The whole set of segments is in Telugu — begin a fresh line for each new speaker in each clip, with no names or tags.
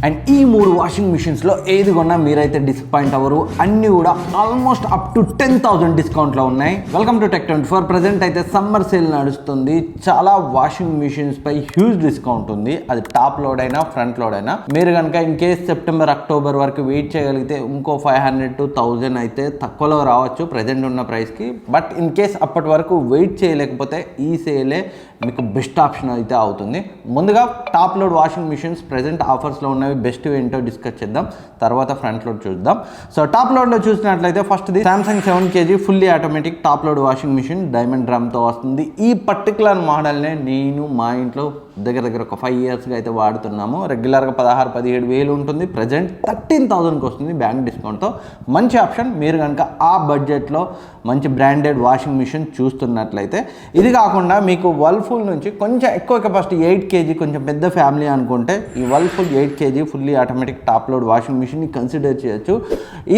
అండ్ ఈ 3 వాషింగ్ మిషన్స్లో ఏది కొన్నా మీరైతే డిసప్పాయింట్ అవ్వరు. అన్నీ కూడా ఆల్మోస్ట్ అప్ టు 10,000 డిస్కౌంట్లో ఉన్నాయి. Welcome to Tech24. ప్రజెంట్ అయితే సమ్మర్ సేల్ నడుస్తుంది. చాలా వాషింగ్ మిషన్స్ పై హ్యూజ్ డిస్కౌంట్ ఉంది. అది టాప్ లోడ్ అయినా ఫ్రంట్ లోడ్ అయినా. మీరు కనుక ఇన్ కేస్ సెప్టెంబర్ అక్టోబర్ వరకు వెయిట్ చేయగలిగితే ఇంకో 500 to 1000 అయితే తక్కువలో రావచ్చు ప్రజెంట్ ఉన్న ప్రైస్కి. బట్ ఇన్ కేస్ అప్పటి వరకు వెయిట్ చేయలేకపోతే ఈ సేలే మీకు బెస్ట్ ఆప్షన్ అయితే అవుతుంది. ముందుగా top load washing machines present ఆఫర్స్లో ఉన్నవి బెస్ట్ ఏంటో డిస్కస్ చేద్దాం. తర్వాత ఫ్రంట్ లోడ్ చూద్దాం. సో టాప్ లోడ్లో చూసినట్లయితే ఫస్ట్ది Samsung 7 kg fully automatic top load washing machine diamond డ్రమ్తో వస్తుంది. ఈ పర్టికులర్ మోడల్నే నేను మా ఇంట్లో దగ్గర ఒక 5 yearsగా అయితే వాడుతున్నాము. రెగ్యులర్గా 16-17 వేలు ఉంటుంది. ప్రజెంట్ 13,000కి వస్తుంది బ్యాంక్ డిస్కౌంట్తో. మంచి ఆప్షన్. మీరు కనుక ఆ బడ్జెట్లో మంచి బ్రాండెడ్ వాషింగ్ మిషన్ చూస్తున్నట్లయితే. ఇది కాకుండా మీకు వర్ల్పూల్ నుంచి కొంచెం ఎక్కువ కెపాసిటీ 8 kg కొంచెం పెద్ద ఫ్యామిలీ అనుకుంటే ఈ Whirlpool 8 kg fully automatic top load washing మిషన్ని కన్సిడర్ చేయొచ్చు.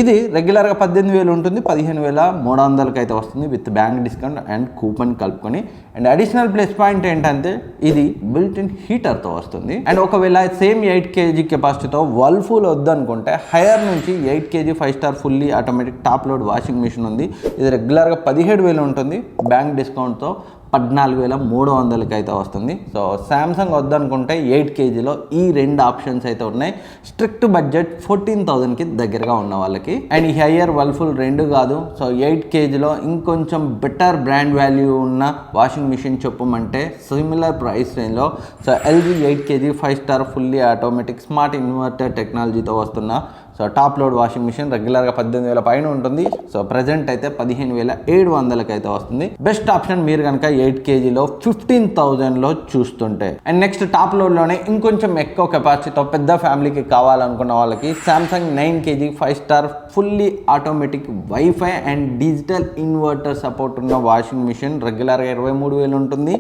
ఇది రెగ్యులర్గా 18,000 ఉంటుంది. 15,300కి అయితే వస్తుంది with bank discount and coupon కలుపుకొని. అండ్ అడిషనల్ ప్లస్ పాయింట్ ఏంటంటే ఇది బిల్ట్ ఇన్ హీటర్తో వస్తుంది. అండ్ ఒకవేళ సేమ్ 8 kg కెపాసిటీతో వర్ల్పూల్ వద్దనుకుంటే హైయర్ నుంచి 8 kg 5-star fully automatic top load washing machine ఉంది. ఇది రెగ్యులర్గా 17,000 ఉంటుంది. బ్యాంక్ డిస్కౌంట్తో 14,300కి అయితే వస్తుంది. సో శాంసంగ్ వద్దనుకుంటే 8 kgలో ఈ 2 ఆప్షన్స్ అయితే ఉన్నాయి. స్ట్రిక్ట్ బడ్జెట్ 14,000కి దగ్గరగా ఉన్న వాళ్ళకి. అండ్ ఈ హయ్యర్ వర్ల్పూల్ 2 కాదు. సో 8 kgలో ఇంకొంచెం బెటర్ బ్రాండ్ వాల్యూ ఉన్న వాషింగ్ మిషన్ చెప్పమంటే సిమిలర్ ప్రైస్ రేంజ్లో so LG 8 kg 5-star fully automatic smart inverter టెక్నాలజీతో వస్తున్న so top load washing machine రెగ్యులర్గా 18,000 పైన ఉంటుంది. సో ప్రజెంట్ అయితే 15,700కి అయితే వస్తుంది. బెస్ట్ ఆప్షన్ మీరు కనుక 8 kgలో 15,000లో చూస్తుంటే. అండ్ నెక్స్ట్ టాప్ లోడ్లోనే ఇంకొంచెం ఎక్కువ కెపాసిటీతో పెద్ద ఫ్యామిలీకి కావాలనుకున్న వాళ్ళకి Samsung 9 kg 5-star fully automatic wifi and digital inverter support ఉన్న వాషింగ్ మిషన్ రెగ్యులర్గా 23,000 ఉంటుంది.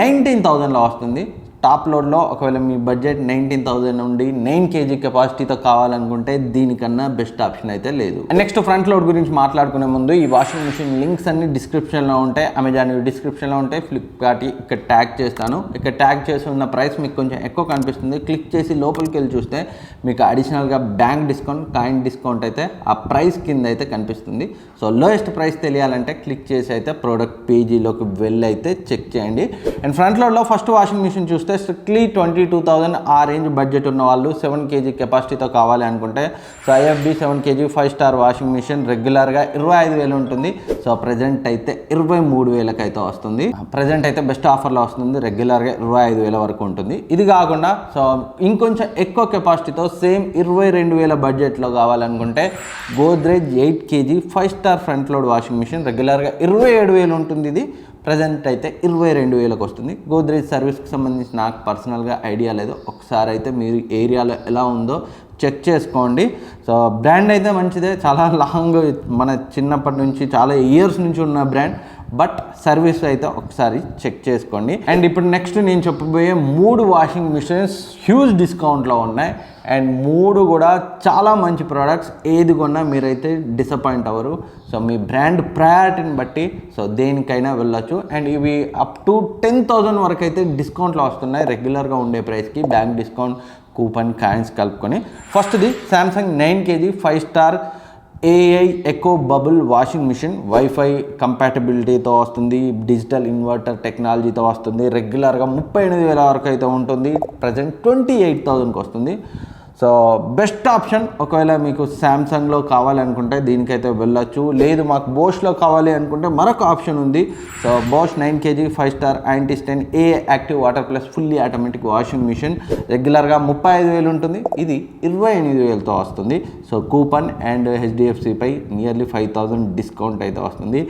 19,000లో వస్తుంది. టాప్ లోడ్లో ఒకవేళ మీ బడ్జెట్ 19,000 నుండి 9 kg కెపాసిటీతో కావాలనుకుంటే దీనికన్నా బెస్ట్ ఆప్షన్ అయితే లేదు. అండ్ నెక్స్ట్ ఫ్రంట్ లోడ్ గురించి మాట్లాడుకునే ముందు ఈ వాషింగ్ మిషన్ లింక్స్ అన్ని డిస్క్రిప్షన్లో ఉంటాయి. అమెజాన్ డిస్క్రిప్షన్లో ఉంటాయి. ఫ్లిప్కార్ట్ ఇక్కడ ట్యాగ్ చేస్తాను. ఇక్కడ ట్యాగ్ చేసి ఉన్న ప్రైస్ మీకు కొంచెం ఎక్కువ కనిపిస్తుంది. క్లిక్ చేసి లోపలికి వెళ్ళి చూస్తే మీకు అడిషనల్గా బ్యాంక్ డిస్కౌంట్ కాయిన్ డిస్కౌంట్ అయితే ఆ ప్రైస్ కింద అయితే కనిపిస్తుంది. సో లోయెస్ట్ ప్రైస్ తెలియాలంటే క్లిక్ చేసి అయితే ప్రోడక్ట్ పేజీలోకి వెళ్ళి అయితే చెక్ చేయండి. అండ్ ఫ్రంట్ లోడ్లో ఫస్ట్ వాషింగ్ మిషన్ చూస్తే స్ట్రిక్ట్లీ 22,000 ఆ రేంజ్ బడ్జెట్ ఉన్న వాళ్ళు 7 kg కెపాసిటీతో కావాలి అనుకుంటే so IFB 7 kg 5-star washing machine రెగ్యులర్గా 25,000 ఉంటుంది. సో ప్రజెంట్ అయితే 23,000కి అయితే వస్తుంది. ప్రజెంట్ అయితే బెస్ట్ ఆఫర్లో వస్తుంది. రెగ్యులర్గా 25,000 వరకు ఉంటుంది. ఇది కాకుండా సో ఇంకొంచెం ఎక్కువ కెపాసిటీతో సేమ్ 22,000 బడ్జెట్లో కావాలనుకుంటే Godrej 8 kg 5-star front load washing machine రెగ్యులర్గా 27,000 ఉంటుంది. ఇది ప్రజెంట్ అయితే 22,000కి వస్తుంది. గోద్రేజ్ సర్వీస్కి సంబంధించి నాకు పర్సనల్గా ఐడియా లేదు. ఒకసారి అయితే మీరు ఏరియాలో ఎలా ఉందో చెక్ చేసుకోండి. సో బ్రాండ్ అయితే మంచిదే. చాలా లాంగ్ మన చిన్నప్పటి నుంచి చాలా ఇయర్స్ నుంచి ఉన్న బ్రాండ్. బట్ సర్వీస్ అయితే ఒకసారి చెక్ చేసుకోండి. అండ్ ఇప్పుడు నెక్స్ట్ నేను చెప్పబోయే 3 వాషింగ్ మిషన్స్ హ్యూజ్ డిస్కౌంట్లో ఉన్నాయి. అండ్ 3 కూడా చాలా మంచి ప్రోడక్ట్స్. ఏది కొన్నా మీరైతే డిసప్పాయింట్ అవ్వరు. సో మీ బ్రాండ్ ప్రయారిటీని బట్టి సో దేనికైనా వెళ్ళొచ్చు. అండ్ ఇవి అప్ టు 10,000 వరకు అయితే డిస్కౌంట్లో వస్తున్నాయి రెగ్యులర్గా ఉండే ప్రైస్కి బ్యాంక్ డిస్కౌంట్ కూపన్ కాయిన్స్ కలుపుకొని. ఫస్ట్ది Samsung 9 kg 5-star AI eco bubble washing machine wifi కంపాటబిలిటీతో వస్తుంది. డిజిటల్ ఇన్వర్టర్ టెక్నాలజీతో వస్తుంది. రెగ్యులర్గా 38,000 వరకు అయితే ఉంటుంది. ప్రజెంట్ 28,000కి వస్తుంది. So best option. ఒకవేళ మీకు శాంసంగ్లో కావాలనుకుంటే దీనికైతే వెళ్ళొచ్చు. లేదు మాకు బోష్లో కావాలి అనుకుంటే మరొక ఆప్షన్ ఉంది. So Bosch 9 kg 5-star anti stain AI active water plus fully automatic washing machine రెగ్యులర్గా 35,000 ఉంటుంది. ఇది 28,000తో వస్తుంది. సో కూపన్ అండ్ HDFCపై నియర్లీ 5,000 డిస్కౌంట్ అయితే వస్తుంది.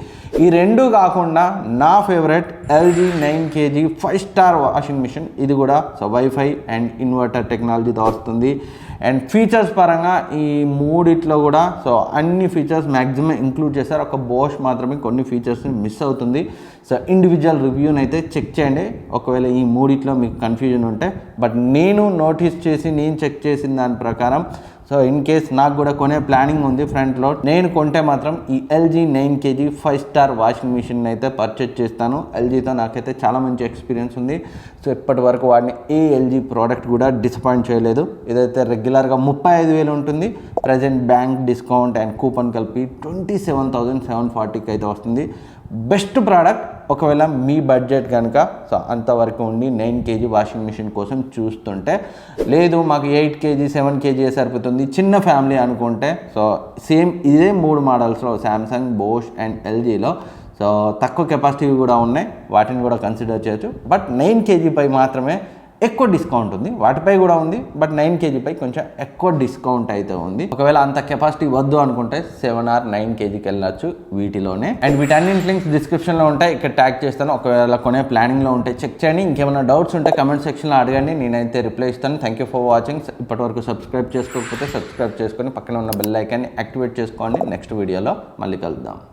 ఈ 2 కాకుండా నా favourite LG 9 kg 5-star washing machine. ఇది కూడా సో వైఫై అండ్ ఇన్వర్టర్ టెక్నాలజీతో వస్తుంది. అండ్ ఫీచర్స్ పరంగా ఈ 3 కూడా సో అన్ని ఫీచర్స్ మ్యాక్సిమం ఇంక్లూడ్ చేశారు. ఒక బోష్ మాత్రమే కొన్ని ఫీచర్స్ని మిస్ అవుతుంది. సో ఇండివిజువల్ రివ్యూని అయితే చెక్ చేయండి ఒకవేళ ఈ 3 మీకు కన్ఫ్యూజన్ ఉంటే. బట్ నేను నోటీస్ చేసి నేను చెక్ చేసిన దాని ప్రకారం సో సో ఇన్ కేస్ నాకు కూడా కొనే ప్లానింగ్ ఉంది ఫ్రంట్లో. నేను కొంటే మాత్రం ఈ LG 9 kg 5 star washing machine అయితే పర్చేజ్ చేస్తాను. ఎల్జీతో నాకైతే చాలా మంచి ఎక్స్పీరియన్స్ ఉంది. సో ఇప్పటి వరకు వాడిని ఏ ఎల్జీ ప్రోడక్ట్ కూడా డిసప్పాయింట్ చేయలేదు. ఇదైతే రెగ్యులర్గా 35,000 ఉంటుంది. Present bank discount and coupon కలిపి 27,740కి అయితే వస్తుంది. Best product. ఒకవేళ మీ బడ్జెట్ కనుక సో అంతవరకు ఉండి 9 kg వాషింగ్ మిషన్ కోసం చూస్తుంటే, లేదు మాకు 8 kg 7 kg సరిపోతుంది చిన్న ఫ్యామిలీ అనుకుంటే, సో సేమ్ ఇదే 3 మోడల్స్లో శాంసంగ్, బోష్ అండ్ ఎల్జీలో సో తక్కువ కెపాసిటీ కూడా ఉన్నాయి. వాటిని కూడా కన్సిడర్ చేయొచ్చు. బట్ 9 kg పై మాత్రమే ఎక్కువ డిస్కౌంట్ ఉంది. వాటిపై కూడా ఉంది, బట్ 9 kg పై కొంచెం ఎక్కువ డిస్కౌంట్ అయితే ఉంది. ఒకవేళ అంత కెపాసిటీ వద్దు అనుకుంటే 7 or 9 kgకి వెళ్ళచ్చు వీటిలోనే. అండ్ వీటన్నింటి లింక్స్ డిస్క్రిప్షన్లో ఉంటాయి, ఇక్కడ ట్యాగ్ చేస్తాను. ఒకవేళ కొనే ప్లానింగ్లో ఉంటే చెక్ చేయండి. ఇంకేమైనా డౌట్స్ ఉంటే కమెంట్ సెక్షన్లో అడగండి, నేనైతే రిప్లై ఇస్తాను. Thank you for watching. ఇప్పటివరకు సబ్స్క్రైబ్ చేసుకోకపోతే సబ్స్క్రైబ్ చేసుకొని పక్కన ఉన్న బెల్ ఐకాన్ని యాక్టివేట్ చేసుకోండి. నెక్స్ట్ వీడియోలో మళ్ళీ కలుద్దాం.